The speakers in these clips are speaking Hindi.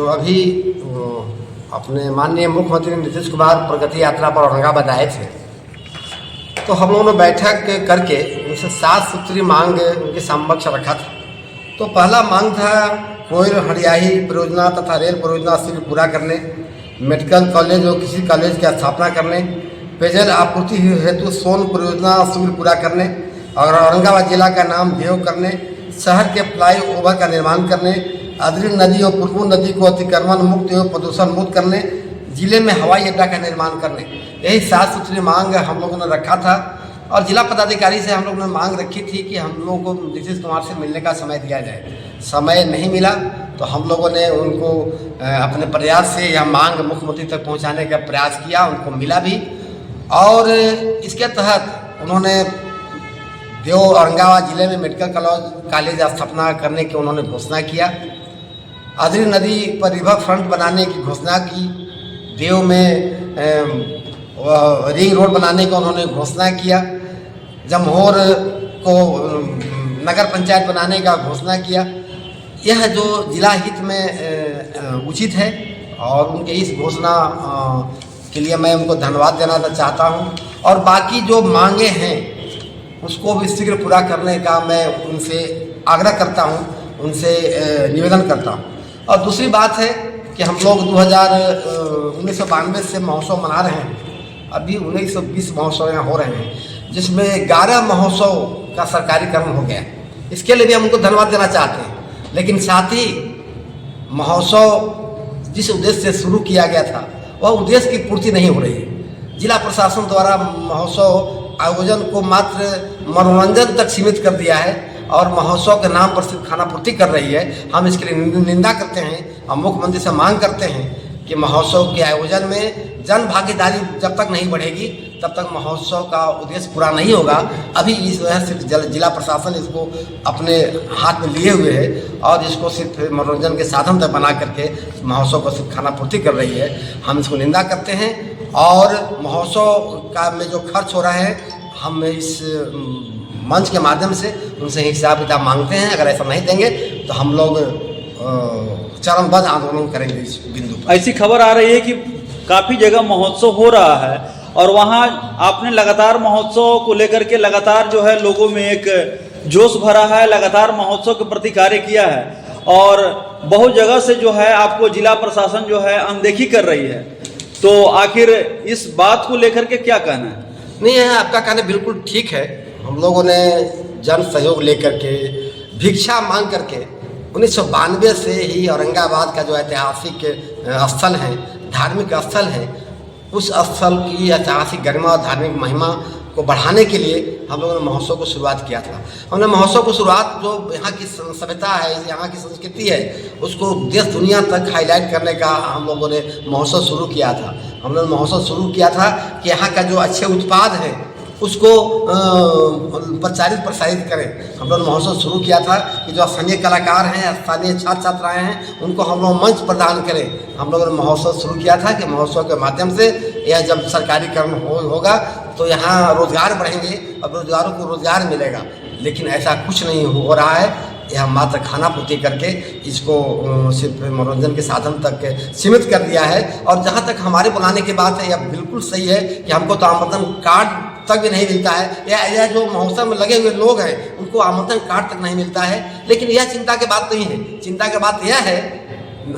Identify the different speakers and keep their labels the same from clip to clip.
Speaker 1: अभी अपने माननीय मुख्यमंत्री नीतीश कुमार प्रगति यात्रा पर औरंगाबाद आए थे, तो हम लोगों ने बैठक करके उनसे 7 सूत्री मांग उनके समक्ष रखा था। तो पहला मांग था कोयल हरियाही परियोजना तथा रेल परियोजना शीघ्र पूरा करने, मेडिकल कॉलेज और कृषि कॉलेज की स्थापना करने, पेयजल आपूर्ति हेतु सोन परियोजना शीघ्र पूरा करने और औरंगाबाद जिला का नाम देव करने, शहर के फ्लाई ओवर का निर्माण करने, अदरी नदी और पुरबू नदी को अतिक्रमण मुक्त एवं प्रदूषण मुक्त करने, जिले में हवाई अड्डा का निर्माण करने। यही 7 सूत्री मांग हम लोगों ने रखा था और जिला पदाधिकारी से हम लोगों ने मांग रखी थी कि हम लोगों को नीतीश कुमार से मिलने का समय दिया जाए। समय नहीं मिला तो हम लोगों ने उनको अपने प्रयास से यह मांग मुख्यमंत्री तक पहुंचाने का प्रयास किया, उनको मिला भी। और इसके तहत उन्होंने देव औरंगाबाद जिले में मेडिकल कॉलेज स्थापना करने की उन्होंने घोषणा किया, अदरी नदी पर रिवर फ्रंट बनाने की घोषणा की, देव में रिंग रोड बनाने का उन्होंने घोषणा किया, जमहोर को नगर पंचायत बनाने का घोषणा किया। यह जो जिला हित में उचित है और उनके इस घोषणा के लिए मैं उनको धन्यवाद देना चाहता हूं। और बाकी जो मांगे हैं उसको भी शीघ्र पूरा करने का मैं उनसे आग्रह करता हूं, उनसे निवेदन करता हूं। और दूसरी बात है कि हम लोग 1992 से महोत्सव मना रहे हैं, अभी 1920 महोत्सव यहाँ हो रहे हैं, जिसमें 11 महोत्सव का सरकारीकरण हो गया। इसके लिए भी हम उनको धन्यवाद देना चाहते हैं। लेकिन साथ ही महोत्सव जिस उद्देश्य से शुरू किया गया था वह उद्देश्य की पूर्ति नहीं हो रही है। जिला प्रशासन द्वारा महोत्सव आयोजन को मात्र मनोरंजन तक सीमित कर दिया है और महोत्सव के नाम पर सिर्फ खानापूर्ति कर रही है। हम इसके लिए निंदा करते हैं और मुख्यमंत्री से मांग करते हैं कि महोत्सव के आयोजन में जन भागीदारी जब तक नहीं बढ़ेगी तब तक महोत्सव का उद्देश्य पूरा नहीं होगा। अभी इस वजह से जिला प्रशासन इसको अपने हाथ में लिए हुए है और इसको सिर्फ मनोरंजन के साधन तक बना करके महोत्सव को सिर्फ खानापूर्ति कर रही है। हम इसको निंदा करते हैं और महोत्सव का में जो खर्च हो रहा है हम इस मंच के माध्यम से उनसे हिसाब किताब मांगते हैं। अगर ऐसा नहीं देंगे तो हम लोग चरणबद्ध आंदोलन करेंगे इस बिंदु पर।
Speaker 2: ऐसी खबर आ रही है कि काफ़ी जगह महोत्सव हो रहा है और वहाँ आपने लगातार महोत्सव को लेकर के लगातार जो है लोगों में एक जोश भरा है, लगातार महोत्सव के प्रति कार्य किया है और बहुत जगह से जो है आपको जिला प्रशासन जो है अनदेखी कर रही है। तो आखिर इस बात को लेकर के क्या कहना है?
Speaker 1: नहीं है, आपका कहना बिल्कुल ठीक है। हम लोगों ने जन सहयोग लेकर के भिक्षा मांग करके 1992 से ही औरंगाबाद का जो ऐतिहासिक स्थल है, धार्मिक स्थल है, उस स्थल की ऐतिहासिक गरिमा और धार्मिक महिमा को बढ़ाने के लिए हम लोगों ने महोत्सव को शुरुआत किया था। हमने महोत्सव को शुरुआत जो यहाँ की सभ्यता है, यहाँ की संस्कृति है, उसको देश दुनिया तक हाईलाइट करने का हम लोगों ने महोत्सव शुरू किया था। हमने महोत्सव शुरू किया था कि यहाँ का जो अच्छे उत्पाद है उसको प्रचारित प्रसारित करें। हम लोग महोत्सव शुरू किया था कि जो स्थानीय कलाकार हैं, स्थानीय छात्र छात्राएँ हैं, उनको हम लोग मंच प्रदान करें। हम लोगों ने महोत्सव शुरू किया था कि महोत्सव के माध्यम से यह जब सरकारीकरण होगा तो यहाँ रोजगार बढ़ेंगे और बेरोजगारों को रोजगार मिलेगा। लेकिन ऐसा कुछ नहीं हो रहा है। यह मात्र खानापूर्ति करके इसको सिर्फ मनोरंजन के साधन तक सीमित कर दिया है। और जहाँ तक हमारे बुलाने की बात है, यह बिल्कुल सही है कि हमको तो आमंत्रण कार्ड तक भी नहीं मिलता है। यह जो महोत्सव में लगे हुए लोग हैं उनको आमंत्रण कार्ड तक नहीं मिलता है। लेकिन यह चिंता की बात नहीं है। चिंता की बात यह है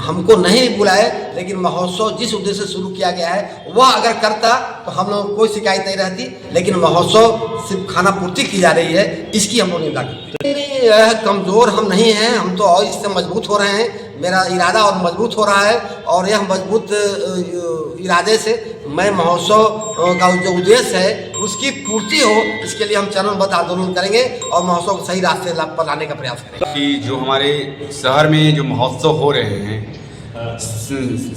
Speaker 1: हमको नहीं बुलाए, लेकिन महोत्सव जिस उद्देश्य से शुरू किया गया है वह अगर करता तो हम लोगों को कोई शिकायत नहीं रहती। लेकिन महोत्सव सिर्फ खानापूर्ति की जा रही है, इसकी हम लोग निंदा करते हैं। यह कमज़ोर हम नहीं हैं, हम तो और इससे मजबूत हो रहे हैं। मेरा इरादा और मजबूत हो रहा है और यह मजबूत इरादे से मैं महोत्सव का जो उद्देश्य है उसकी पूर्ति हो, इसके लिए हम चरणबद्ध आंदोलन करेंगे और महोत्सव को सही रास्ते पर लाने का प्रयास करेंगे।
Speaker 3: कि जो हमारे शहर में जो महोत्सव हो रहे हैं,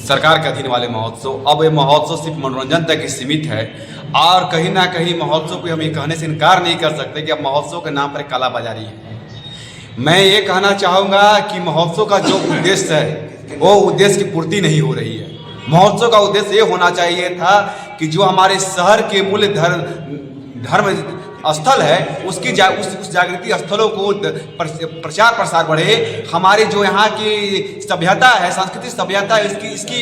Speaker 3: सरकार के अधीन वाले महोत्सव, अब ये महोत्सव सिर्फ मनोरंजन तक ही सीमित है और कहीं ना कहीं महोत्सव को हम ये कहने से इनकार नहीं कर सकते कि अब महोत्सव के नाम पर कालाबाजारी है। मैं ये कहना चाहूँगा कि महोत्सव का जो उद्देश्य है वो उद्देश्य की पूर्ति नहीं हो रही है। महोत्सव का उद्देश्य ये होना चाहिए था कि जो हमारे शहर के मूल धर्म स्थल है उसकी उस जागृति स्थलों को प्रचार प्रसार बढ़े। हमारे जो यहाँ की सभ्यता है, सांस्कृतिक सभ्यता है, इसकी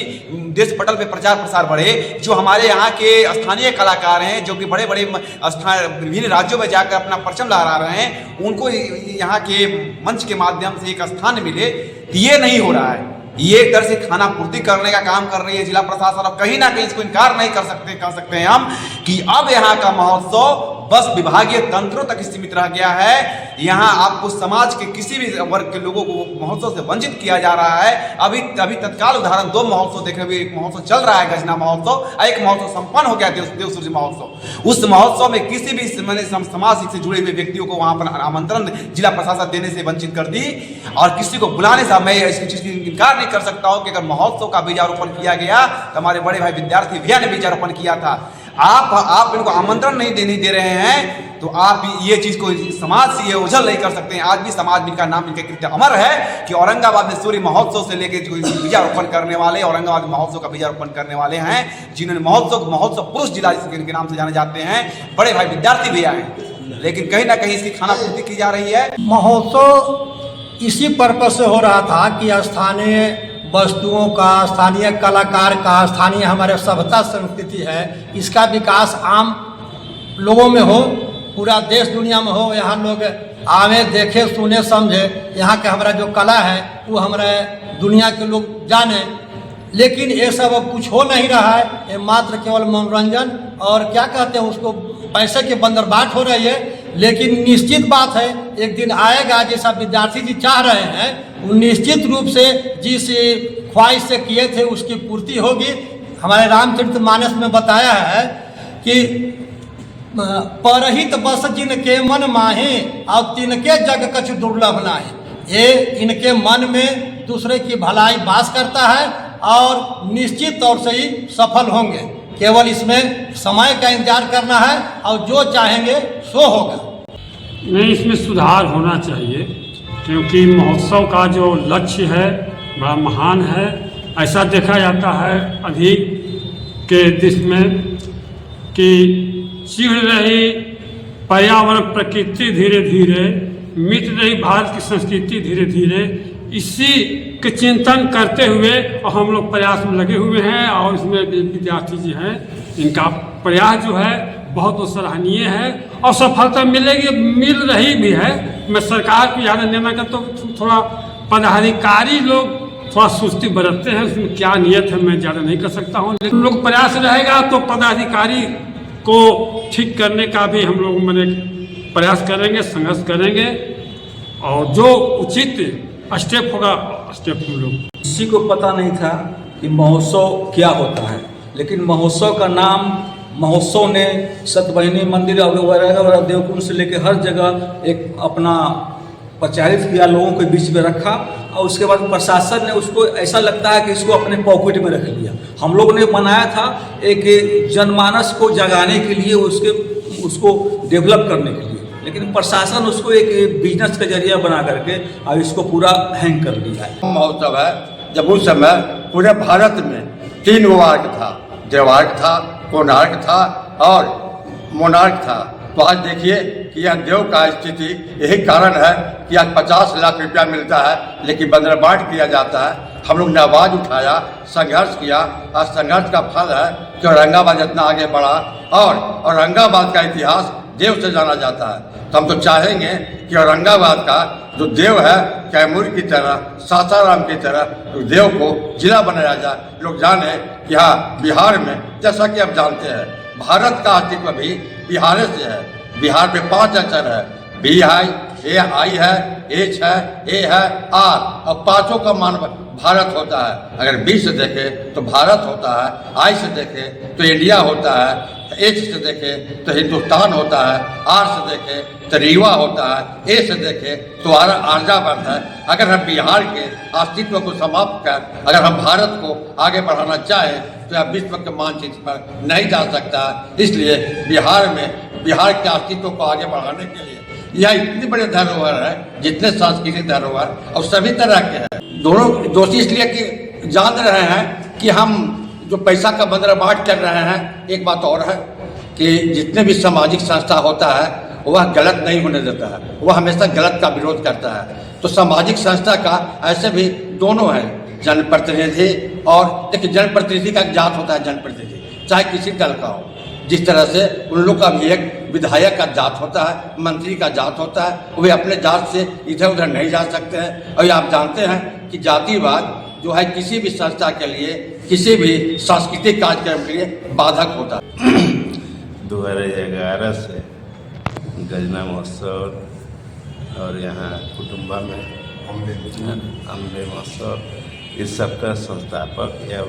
Speaker 3: देश पटल पे प्रचार प्रसार बढ़े। जो हमारे यहाँ के स्थानीय कलाकार हैं जो कि बड़े बड़े स्थान विभिन्न राज्यों में जाकर अपना परचम लहरा रहे हैं, उनको यहाँ के मंच के माध्यम से एक स्थान मिले। ये नहीं हो रहा है। ये एक तरह से खाना पूर्ति करने का काम कर रही है जिला प्रशासन, और कहीं ना कहीं इसको इनकार नहीं कर सकते हैं हम कि अब यहाँ का महोत्सव बस विभागीय तंत्रों तक सीमित रह गया है। यहाँ आपको समाज के किसी भी वर्ग के लोगों को महोत्सव से वंचित किया जा रहा है। अभी तत्काल उदाहरण 2 महोत्सव देख रहे, एक महोत्सव चल रहा है गजना महोत्सव, और एक महोत्सव संपन्न हो गया देव सूर्य महोत्सव। उस महोत्सव में किसी भी समाज से जुड़े हुए व्यक्तियों को वहां पर आमंत्रण जिला प्रशासन देने से वंचित कर दी, और किसी को बुलाने से मैं इस चीज की इनकार नहीं कर सकता हूँ कि अगर महोत्सव का बीजारोपण किया गया तो हमारे बड़े भाई विद्यार्थी भैया ने बीजारोपण किया था। आप इनको आमंत्रण नहीं दे रहे हैं, तो आप ये चीज को समाज से ये उछल नहीं कर सकते हैं। आज भी समाज में इनका नाम, इनका कृत्य अमर है कि औरंगाबाद में सूर्य महोत्सव से लेकर जो बीजारोपण करने वाले, औरंगाबाद महोत्सव का बीजारोपण करने वाले हैं, जिन्होंने महोत्सव पुरुष जिला के नाम से जाने जाते हैं, बड़े भाई विद्यार्थी भैया हैं। लेकिन कहीं ना कहीं इसकी खाना पूर्ति की जा रही है।
Speaker 4: महोत्सव इसी पर्पज से हो रहा था कि स्थानीय वस्तुओं का, स्थानीय कलाकार का, स्थानीय हमारे सभ्यता संस्कृति है, इसका विकास आम लोगों में हो, पूरा देश दुनिया में हो। यहाँ लोग आवे, देखे, सुने, समझे, यहाँ का हमारा जो कला है वो हमारे दुनिया के लोग जाने। लेकिन ये सब अब कुछ हो नहीं रहा है। ये मात्र केवल मनोरंजन और क्या कहते हैं उसको, पैसे के बंदरबाट हो रही है। लेकिन निश्चित बात है एक दिन आएगा, जैसा विद्यार्थी जी चाह रहे हैं, वो निश्चित रूप से जिस ख्वाहिश से किए थे उसकी पूर्ति होगी। हमारे रामचरितमानस में बताया है कि परहित बस जिनके मन माहे और तिनके जग कछु दुर्लभ नाहे। ये इनके मन में दूसरे की भलाई वास करता है और निश्चित तौर से ही सफल होंगे। केवल इसमें समय का इंतजार करना है और जो चाहेंगे सो होगा।
Speaker 5: नहीं, इसमें सुधार होना चाहिए क्योंकि महोत्सव का जो लक्ष्य है बड़ा महान है। ऐसा देखा जाता है अभी के देश में कि चिढ़ रही पर्यावरण प्रकृति धीरे धीरे, मिट रही भारत की संस्कृति धीरे धीरे। इसी के चिंतन करते हुए और हम लोग प्रयास में लगे हुए हैं, और इसमें विद्यार्थी जी हैं, इनका प्रयास जो है बहुत सराहनीय है और सफलता मिल रही भी है। मैं सरकार को ज़्यादा निर्णय करता हूँ, थोड़ा पदाधिकारी लोग थोड़ा सुस्ती बरतते हैं, उसमें क्या नियत है मैं ज़्यादा नहीं कर सकता हूँ। लेकिन लोग प्रयास रहेगा तो पदाधिकारी को ठीक करने का भी हम लोग मैंने प्रयास करेंगे, संघर्ष करेंगे, और जो उचित स्टेप होगा स्टेप हम लोग।
Speaker 2: किसी को पता नहीं था कि महोत्सव क्या होता है, लेकिन महोत्सव का नाम महोत्सव ने सतवाहिनी मंदिर वगैरह देवकुंड से लेकर हर जगह एक अपना प्रचारित किया, लोगों के बीच में रखा, और उसके बाद प्रशासन ने उसको ऐसा लगता है कि इसको अपने पॉकेट में रख लिया। हम लोग ने बनाया था एक जनमानस को जगाने के लिए, उसको डेवलप करने के लिए, लेकिन प्रशासन उसको एक बिजनेस का जरिया बना करके अब इसको पूरा हैंग कर लिया है।
Speaker 6: महोत्सव है जब उस समय पूरे भारत में 3 वार्ग था, देवार्ग था, कोणार्क था और मोनार्क था। तो आज देखिए कि यह देव का स्थिति यही कारण है कि आज 50 लाख रुपया मिलता है लेकिन बंदरबाट किया जाता है। हम लोग ने आवाज़ उठाया, संघर्ष किया, आज संघर्ष का फल है कि औरंगाबाद इतना आगे बढ़ा और औरंगाबाद का इतिहास देव से जाना जाता है। तो हम तो चाहेंगे कि औरंगाबाद का जो देव है कैमूर की तरह, सासाराम की तरह तो देव को जिला बनाया जाए। लोग जाने कि हाँ बिहार में, जैसा कि आप जानते हैं भारत का अस्तित्व भी बिहार से है। बिहार में 5 अक्षर है, बी आई, ए आई है, एच है, ए है, आर, और 5 का मान भारत होता है। अगर बी से देखे तो भारत होता है, आई से देखे तो इंडिया होता है, एच से देखे तो हिंदुस्तान होता है, आर से देखे तो रीवा होता है, ए से देखे तो आर्यावर्त है। अगर हम बिहार के अस्तित्व को समाप्त कर अगर हम भारत को आगे बढ़ाना चाहें तो यह विश्व के मानचित्र पर नहीं जा सकता। इसलिए बिहार के अस्तित्व को आगे बढ़ाने के लिए यह इतनी बड़े धरोहर है, जितने सांस्कृतिक धरोहर और सभी तरह के हैं। दोनों दोषी इसलिए कि जान रहे हैं कि हम जो पैसा का बंदरबाट कर रहे हैं। एक बात और है कि जितने भी सामाजिक संस्था होता है वह गलत नहीं होने देता है, वह हमेशा गलत का विरोध करता है। तो सामाजिक संस्था का ऐसे भी दोनों है, जनप्रतिनिधि और एक जनप्रतिनिधि का जात होता है, जनप्रतिनिधि चाहे किसी दल का हो। जिस तरह से उन लोग का भी एक विधायक का जात होता है, मंत्री का जात होता है, वे अपने जात से इधर उधर नहीं जा सकते हैं। और आप जानते हैं कि जातिवाद जो है किसी भी संस्था के लिए, किसी भी सांस्कृतिक कार्यक्रम के लिए बाधक होता है।
Speaker 7: 2011 से गजना महोत्सव और यहाँ कुटुम्बा में अम्बे महोत्सव, इस सब का संस्थापक या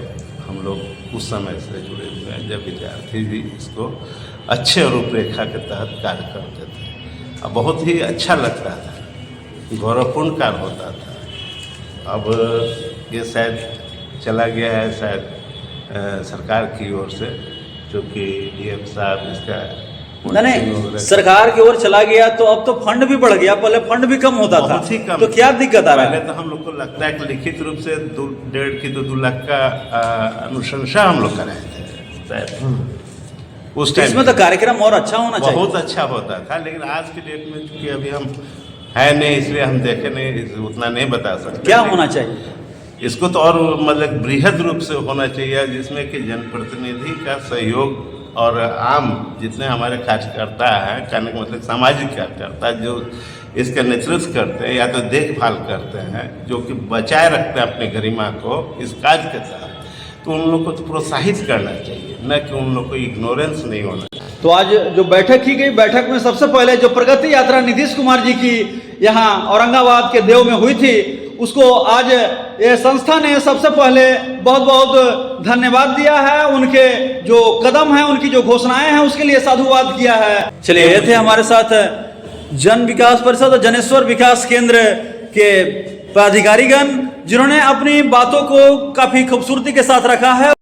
Speaker 7: हम लोग उस समय से जुड़े हुए हैं जब विद्यार्थी भी इसको अच्छे रूपरेखा के तहत कार्य करते थे। अब बहुत ही अच्छा लगता था, गौरवपूर्ण कार्य होता था। अब ये शायद चला गया है, शायद सरकार की ओर से, क्योंकि डीएम साहब इसका
Speaker 2: नहीं, सरकार की ओर चला गया तो अब तो फंड भी बढ़ गया, पहले फंड भी कम होता था,
Speaker 7: बहुत ही कम।
Speaker 2: तो क्या दिक्कत आ रहा है?
Speaker 7: पहले तो हम लोग को लगता है कि लिखित रूप से 1.5 की 2 लाख का अनुशंसा हम लोग कराए थे उस टाइम।
Speaker 2: इसमें तो कार्यक्रम और अच्छा होना चाहिए,
Speaker 7: बहुत अच्छा होता था। लेकिन आज की डेट में चूंकि अभी हम है नहीं, इसलिए हम देखे नहीं, उतना नहीं बता सकते।
Speaker 2: क्या होना चाहिए
Speaker 7: इसको तो और मतलब बृहद रूप से होना चाहिए, जिसमें कि जनप्रतिनिधि का सहयोग और आम जितने हमारे कार्यकर्ता हैं, कहने का मतलब सामाजिक कार्यकर्ता जो इसका नेतृत्व करते हैं या तो देखभाल करते हैं, जो कि बचाए रखते हैं अपनी गरिमा को इस कार्य के तहत, तो उन लोग को तो प्रोत्साहित करना चाहिए, न कि उन लोग को इग्नोरेंस नहीं होना चाहिए।
Speaker 2: तो आज जो बैठक की गई, बैठक में सबसे पहले जो प्रगति यात्रा नीतीश कुमार जी की यहाँ औरंगाबाद के देव में हुई थी, उसको आज ये संस्था ने सबसे पहले बहुत बहुत धन्यवाद दिया है। उनके जो कदम है, उनकी जो घोषणाएं हैं, उसके लिए साधुवाद किया है। चलिए, ये थे हमारे साथ जन विकास परिषद और जनेश्वर विकास केंद्र के पदाधिकारीगण, जिन्होंने अपनी बातों को काफी खूबसूरती के साथ रखा है।